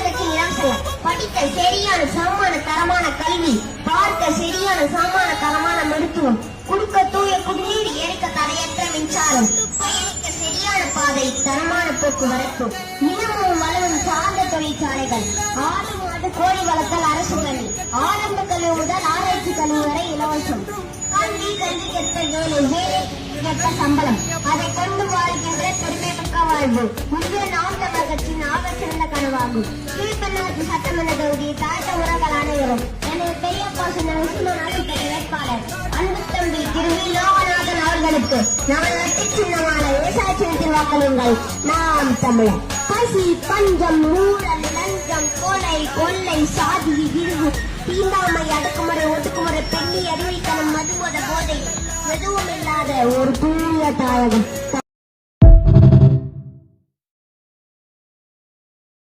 கட்சி இலவசங்கள், படிக்க சரியான சமமான தரமான கல்வி, பார்க்க சரியான சமமான தரமான மருத்துவம், குடுக்க தூய குடிநீர், எரிக்க தடையற்ற மின்சாரம், பயணிக்க சரியான பாதை, தரமான போக்குவரத்து, நிலமும் வளமும் சார்ந்த தொழிற்சாலைகள், ஆடு மாடு கோழி வளர்த்தல் அரசு பள்ளி, ஆரம்ப கல்வி முதல் ஆராய்ச்சி கல்வி வரை இலவசம். கல்வி கல்வி கற்ற வேலை, வேலை கற்ற சம்பளம், அதை கொண்டு வாழ்கின்ற பெருமை மிக்க வாழ்வு இந்திய நாம் தமிழர் கட்சியின் ஆக சிறந்த கனவாகும். கீழ்பண்ணாசி சட்டமன்ற தொகுதியை தாழ்த்த உறவுகள் அனைவரும் எனது பெரியப்பா சொன்ன விசுமநாசி வேட்பாளர் அன்பு தம்பி திருவி லோகநாதன் அவர்களுக்கு நமது வெற்றி சின்னமான விவசாய சின்னத்தில் வாக்களியுங்கள். நாம் தமிழர். பசி பஞ்சம் ஊழல் லஞ்சம் கொலை கொள்ளை சாதி விரிவு தீண்டாமை அடக்குமுறை ஒடுக்குமுறை பெண்ணி அறிவித்தனம் மதுபோத போதை எதுவும் இல்லாத ஒரு தூய தாயகம்.